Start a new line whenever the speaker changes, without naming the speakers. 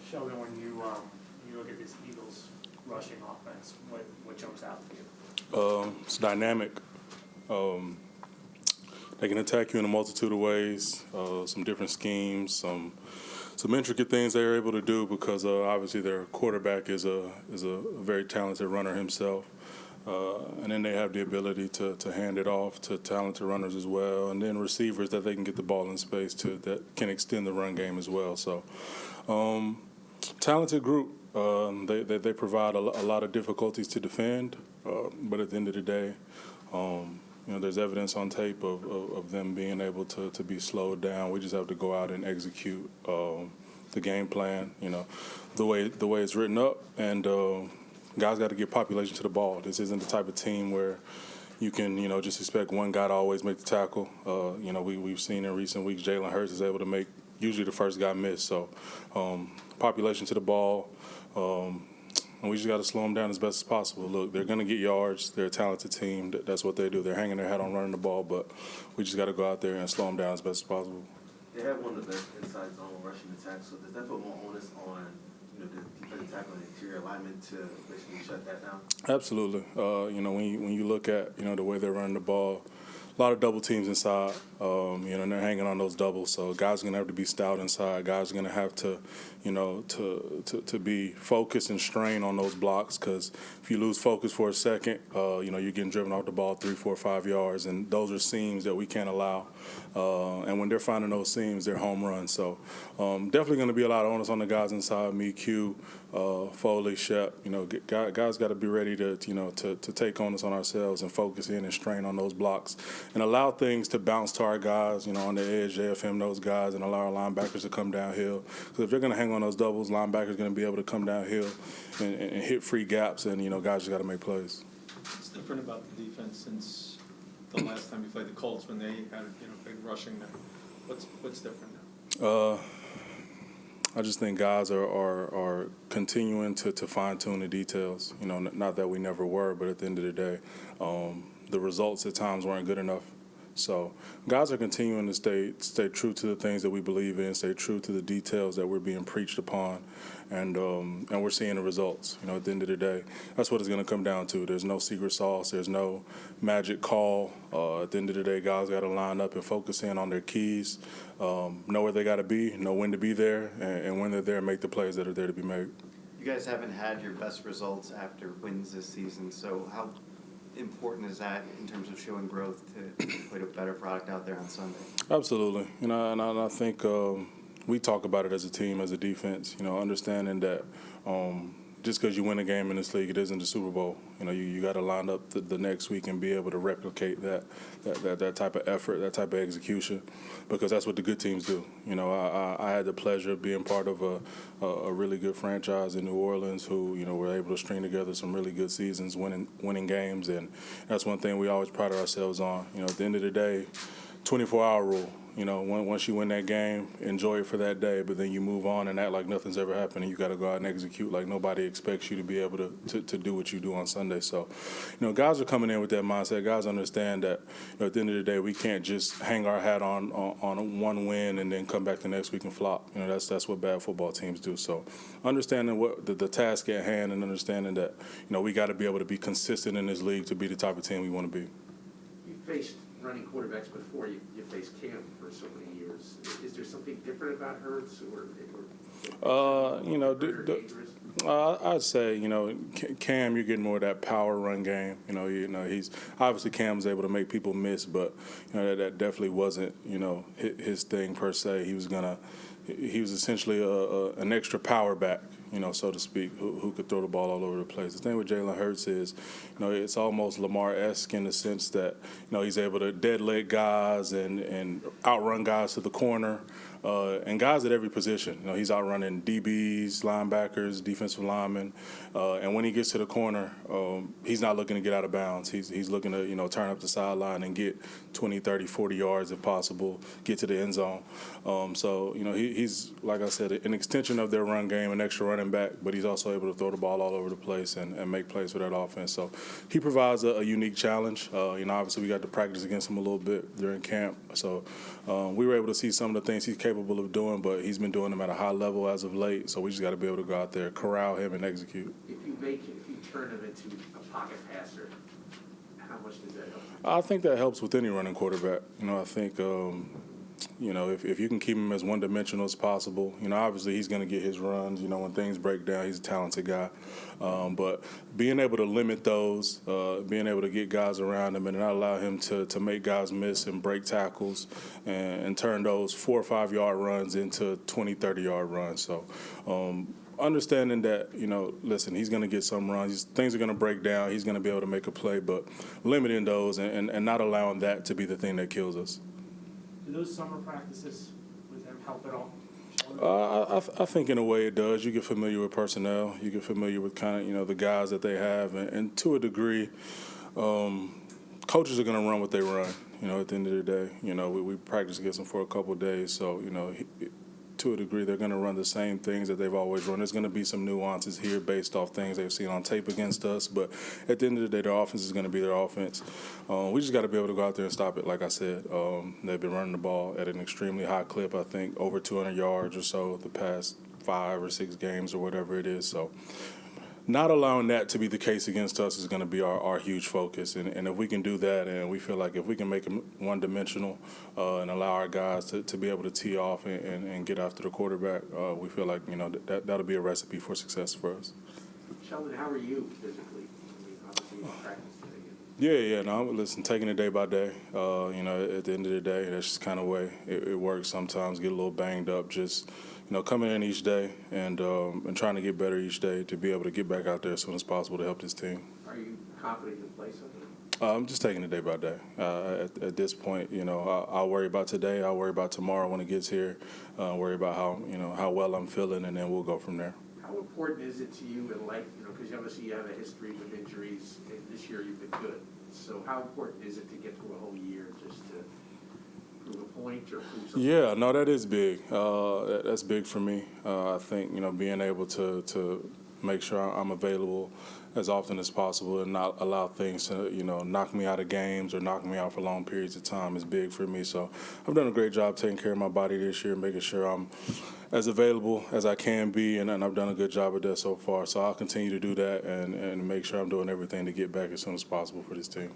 Sheldon, when you look at this Eagles rushing offense, what jumps out to you?
It's dynamic. They can attack you in a multitude of ways, some different schemes, some intricate things they're able to do because obviously their quarterback is a very talented runner himself. And then they have the ability to hand it off to talented runners as well, and then receivers that they can get the ball in space to that can extend the run game as well. So, talented group. They provide a lot of difficulties to defend, but at the end of the day, there's evidence on tape of them being able to be slowed down. We just have to go out and execute the game plan. The way it's written up, and guys got to get population to the ball. This isn't the type of team where you can, just expect one guy to always make the tackle. We've seen in recent weeks Jalen Hurts is able to make usually the first guy miss. So population to the ball, and we just got to slow them down as best as possible. Look, they're going to get yards. They're a talented team. That's what they do. They're hanging their hat on running the ball, but we just got to go out there and slow them down as best as possible.
They have one of the best inside zone rushing attacks, so does that put more onus on the defensive tackle and interior alignment to basically shut that down?
Absolutely. When you look at the way they're running the ball, a lot of double teams inside. And they're hanging on those doubles. So guys are gonna have to be stout inside. Guys are gonna have to, to be focused and strain on those blocks. Because if you lose focus for a second, you're getting driven off the ball 3, 4, 5 yards, and those are seams that we can't allow. And when they're finding those seams, they're home runs. So definitely gonna be a lot of onus on the guys inside. Me, Q, Foley, Shep. Guys got to be ready to take onus on ourselves and focus in and strain on those blocks and allow things to bounce to our guys, on the edge, JFM those guys, and allow our linebackers to come downhill. Because if they're going to hang on those doubles, linebackers going to be able to come downhill and hit free gaps, and guys just got to make plays.
What's different about the defense since the last time you played the Colts when they had big rushing there? What's different now?
I just think guys are continuing to fine-tune the details. Not that we never were, but at the end of the day, the results at times weren't good enough. So guys are continuing to stay true to the things that we believe in, stay true to the details that we're being preached upon, and we're seeing the results. At the end of the day, that's what it's going to come down to. There's no secret sauce. There's no magic call. At the end of the day, guys got to line up and focus in on their keys, know where they got to be, know when to be there, and when they're there, make the plays that are there to be made.
You guys haven't had your best results after wins this season, so how important is that in terms of showing growth to put a better product out there on Sunday? Absolutely.
And I think we talk about it as a team, as a defense, understanding that just because you win a game in this league, it isn't the Super Bowl. You got to line up the next week and be able to replicate that type of effort, that type of execution, because that's what the good teams do. I had the pleasure of being part of a really good franchise in New Orleans who, were able to string together some really good seasons, winning games, and that's one thing we always pride ourselves on. At the end of the day, 24-hour rule. Once you win that game, enjoy it for that day, but then you move on and act like nothing's ever happened, and you got to go out and execute like nobody expects you to be able to do what you do on Sunday. So, guys are coming in with that mindset. Guys understand that at the end of the day, we can't just hang our hat on one win and then come back the next week and flop. That's what bad football teams do. So, understanding what the task at hand and understanding that we got to be able to be consistent in this league to be the type of team we want to be.
You faced running quarterbacks before you faced Cam for so many years. Is there something different about Hurts
I'd say Cam, you're getting more of that power run game. He's obviously Cam's able to make people miss, but that definitely wasn't his thing per se. He was essentially an extra power back, so to speak, who could throw the ball all over the place. The thing with Jalen Hurts is, it's almost Lamar-esque in the sense that, he's able to dead leg guys and outrun guys to the corner. And guys at every position. He's outrunning DBs, linebackers, defensive linemen. And when he gets to the corner, he's not looking to get out of bounds. He's looking to, turn up the sideline and get 20, 30, 40 yards if possible, get to the end zone. So, he's, like I said, an extension of their run game, an extra running back, but he's also able to throw the ball all over the place and make plays for that offense. So he provides a unique challenge. Obviously we got to practice against him a little bit during camp. So we were able to see some of the things he's capable capable of doing, but he's been doing them at a high level as of late. So we just got to be able to go out there, corral him, and execute.
If you turn him into a pocket passer, how much does that help?
I think that helps with any running quarterback. I think, if you can keep him as one-dimensional as possible, obviously he's going to get his runs. When things break down, he's a talented guy. But being able to limit those, being able to get guys around him and not allow him to make guys miss and break tackles and turn those 4 or 5 yard runs into 20, 30-yard runs. So understanding that, listen, he's going to get some runs. Things are going to break down. He's going to be able to make a play, but limiting those and not allowing that to be the thing that kills us.
Do those summer practices with him help at all?
I think in a way it does. You get familiar with personnel. You get familiar with kind of, the guys that they have. And to a degree, coaches are going to run what they run, at the end of the day. We practice against them for a couple of days. So, to a degree, they're going to run the same things that they've always run. There's going to be some nuances here based off things they've seen on tape against us. But at the end of the day, their offense is going to be their offense. We just got to be able to go out there and stop it, like I said. They've been running the ball at an extremely high clip, I think, over 200 yards or so the past 5 or 6 games or whatever it is. So not allowing that to be the case against us is going to be our huge focus. And if we can do that, and we feel like if we can make them one-dimensional and allow our guys to be able to tee off and get after the quarterback, we feel like, that'll be a recipe for success for us.
Sheldon, how are you physically? Obviously you practice today.
Yeah. No, listen, taking it day by day. At the end of the day, that's just kind of the way it works sometimes. Get a little banged up, just coming in each day and trying to get better each day to be able to get back out there as soon as possible to help this team.
Are you confident you can play something?
I'm just taking it day by day. At this point, I'll worry about today. I'll worry about tomorrow when it gets here. Worry about how well I'm feeling, and then we'll go from there.
How important is it to you in life, because obviously you have a history with injuries, and this year you've been good. So how important is it to get through a whole year just to prove a point or prove something?
Yeah, no, that is big. That's big for me. I think, being able to make sure I'm available as often as possible and not allow things to, knock me out of games or knock me out for long periods of time is big for me. So I've done a great job taking care of my body this year, making sure I'm as available as I can be, and I've done a good job of that so far. So I'll continue to do that and make sure I'm doing everything to get back as soon as possible for this team.